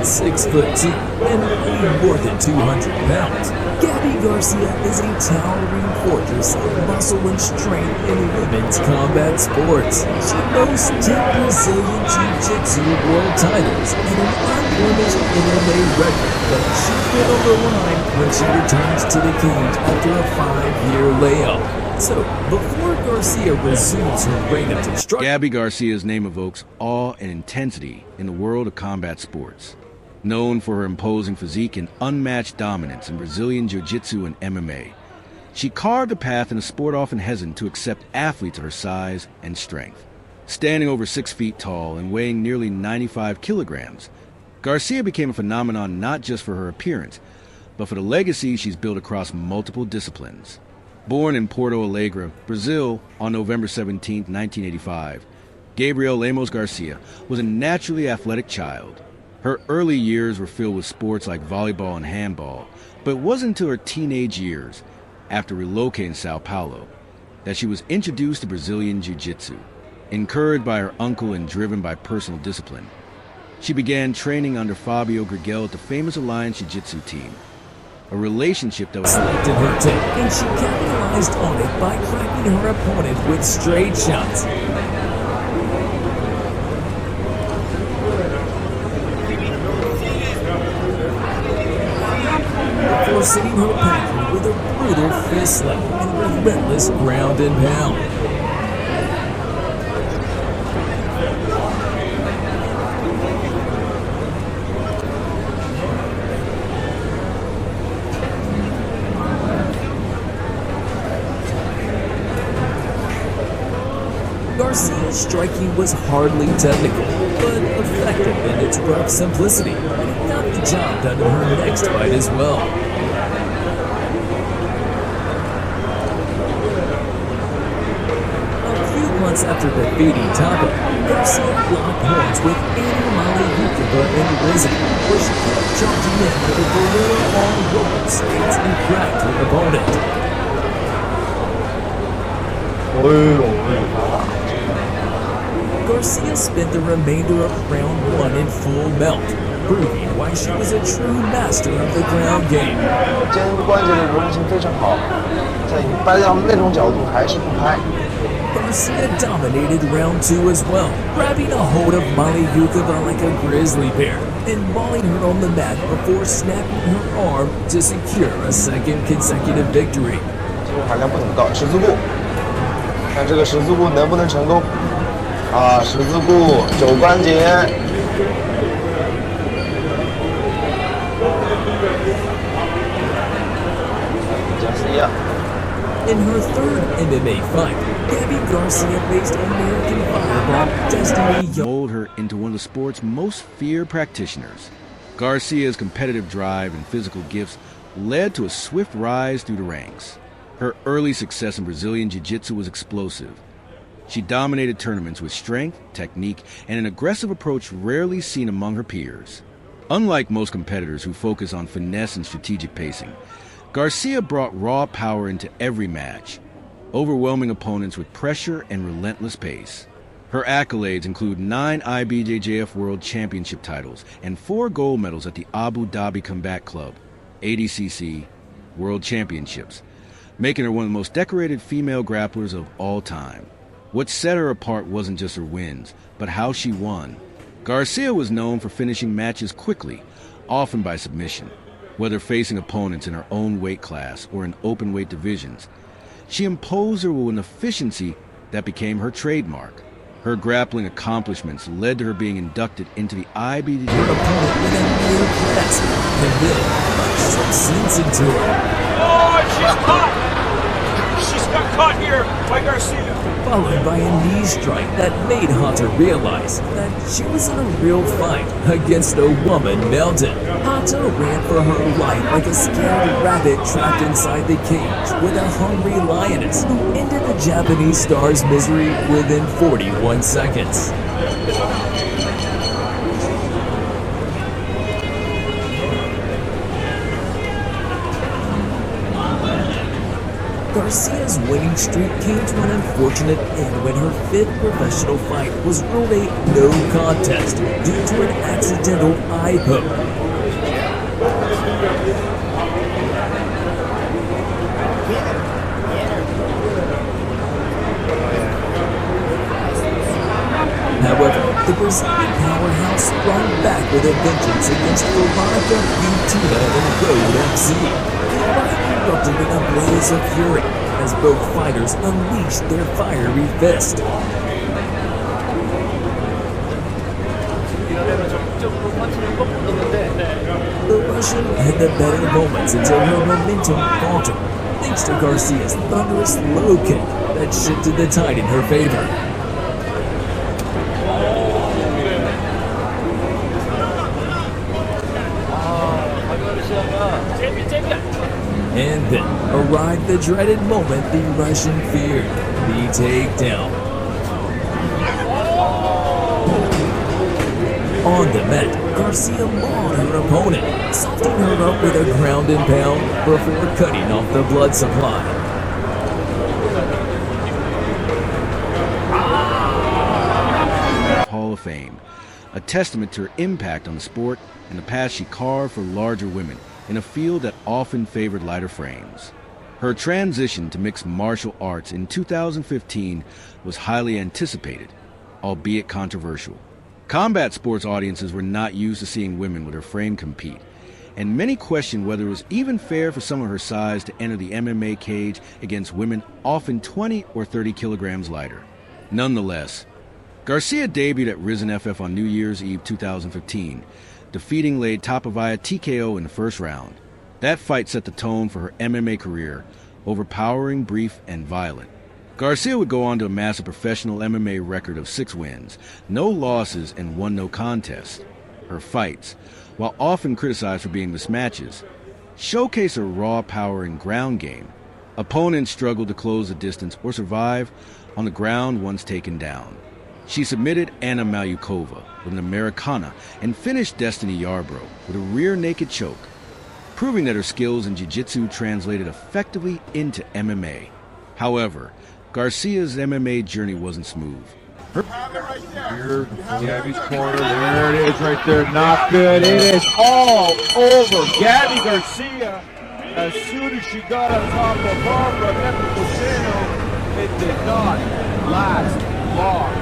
at 6'2" and weighing more than 200 pounds. Gabi Garcia is a towering fortress of muscle and strength in women's combat sports. She boasts 10 Brazilian Jiu-Jitsu world titles and an unblemished MMA record, but she will on the line when she returns to the cage after a 5-year layoff. So, before Garcia resumes her reign of destruction, Gabi Garcia's name evokes awe and intensity in the world of combat sports. Known for her imposing physique and unmatched dominance in Brazilian Jiu-Jitsu and MMA, she carved a path in a sport often hesitant to accept athletes of her size and strength. Standing over 6 feet tall and weighing nearly 95 kilograms, Garcia became a phenomenon not just for her appearance, but for the legacy she's built across multiple disciplines. Born in Porto Alegre, Brazil, on November 17, 1985, Gabrielle Lemos Garcia was a naturally athletic child. Her early years were filled with sports like volleyball and handball, but it wasn't until her teenage years, after relocating to Sao Paulo, that she was introduced to Brazilian Jiu-Jitsu. Encouraged by her uncle and driven by personal discipline, she began training under Fabio Grigel at the famous Alliance Jiu-Jitsu team, a relationship that was selected her take, and she capitalized on it by cracking her opponent with straight shots. Before sitting her opponent with a brutal fist slap and relentless ground and pound. Garcia's striking was hardly technical, but effective in its rough simplicity, and it got the job done in her next fight as well. A few months after defeating Tapa, Garcia locked horns with Anna and Rizzi, where she kept charging in with a gorilla on roller skates and cracked her opponent. Garcia spent the remainder of round 1 in full melt, proving why she was a true master of the ground game. 肩关节的柔韧性非常好，在你掰到那种角度还是不拍。 Garcia dominated round 2 as well, grabbing a hold of Mali Yukova like a grizzly bear and mauling her on the mat before snapping her arm to secure a second consecutive victory. 肌肉含量不怎么高，十字固，看这个十字固能不能成功？ 十字固、肘关节。In her third MMA fight, Gabi Garcia faced American fireball Destiny Young. Mold her into one of the sport's most feared practitioners. Garcia's competitive drive and physical gifts led to a swift rise through the ranks. Her early success in Brazilian Jiu-Jitsu was explosive. She dominated tournaments with strength, technique, and an aggressive approach rarely seen among her peers. Unlike most competitors who focus on finesse and strategic pacing, Garcia brought raw power into every match, overwhelming opponents with pressure and relentless pace. Her accolades include 9 IBJJF World Championship titles and 4 gold medals at the Abu Dhabi Combat Club, ADCC, World Championships, making her one of the most decorated female grapplers of all time. What set her apart wasn't just her wins, but how she won. Garcia was known for finishing matches quickly, often by submission. Whether facing opponents in her own weight class or in open weight divisions, she imposed her with an efficiency that became her trademark. Her grappling accomplishments led to her being inducted into the IBJJF. Her opponent with a near press, and then punched some sense into her. Oh, she's caught! She's got caught here by Garcia. Followed by a knee strike that made Hunter realize that she was in a real fight against a woman melted. Hunter ran for her life like a scared rabbit trapped inside the cage with a hungry lioness who ended the Japanese star's misery within 41 seconds. Garcia's winning streak came to an unfortunate end when her fifth professional fight was ruled a no contest due to an accidental eye poke. However, the Brazilian powerhouse sprung back with a vengeance against Veronica Butina in Road FC. The fight erupted in a blaze of fury as both fighters unleashed their fiery fist. The Russian had the better moments until her momentum faltered, thanks to Garcia's thunderous low kick that shifted the tide in her favor. And then arrived the dreaded moment the Russian feared, the takedown. On the mat, Garcia mauled her opponent, softening her up with a ground and pound before cutting off the blood supply. Hall of Fame, a testament to her impact on the sport and the path she carved for larger women in a field that often favored lighter frames. Her transition to mixed martial arts in 2015 was highly anticipated, albeit controversial. Combat sports audiences were not used to seeing women with her frame compete, and many questioned whether it was even fair for someone her size to enter the MMA cage against women often 20 or 30 kilograms lighter. Nonetheless, Garcia debuted at Risen FF on New Year's Eve 2015, defeating Lade Tapavaya TKO in the first round. That fight set the tone for her MMA career, overpowering, brief, and violent. Garcia would go on to amass a professional MMA record of 6 wins, no losses, and 1 no contest. Her fights, while often criticized for being mismatches, showcase her raw power and ground game. Opponents struggled to close the distance or survive on the ground once taken down. She submitted Anna Malyukova with an Americana and finished Destiny Yarbrough with a rear naked choke, proving that her skills in jiu-jitsu translated effectively into MMA. However, Garcia's MMA journey wasn't smooth. Here, Gabi's corner, there it is right there, not good. It is all over Gabi Garcia. As soon as she got on top of Barbara Nepomuceno, it did not last long.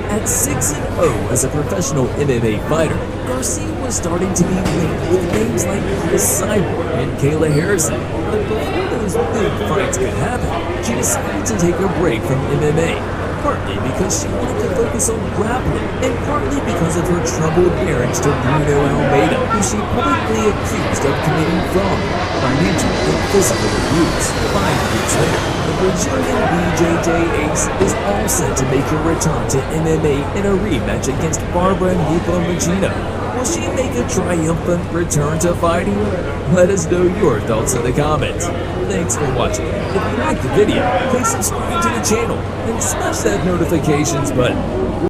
At 6-0 as a professional MMA fighter, Garcia was starting to be linked with names like Chris Cyborg and Kayla Harrison. But before those big fights could happen, she decided to take a break from MMA, partly because she wanted to focus on grappling, and partly because of her troubled marriage to Bruno Almeida, who she publicly accused of committing fraud, financial and physical abuse. 5 years later, the Brazilian BJJ ace is all set to make her return to MMA in a rematch against Barbara Nepomuceno. Will she make a triumphant return to fighting? Let us know your thoughts in the comments. Thanks for watching. If you liked the video, please subscribe to the channel and smash that notifications button.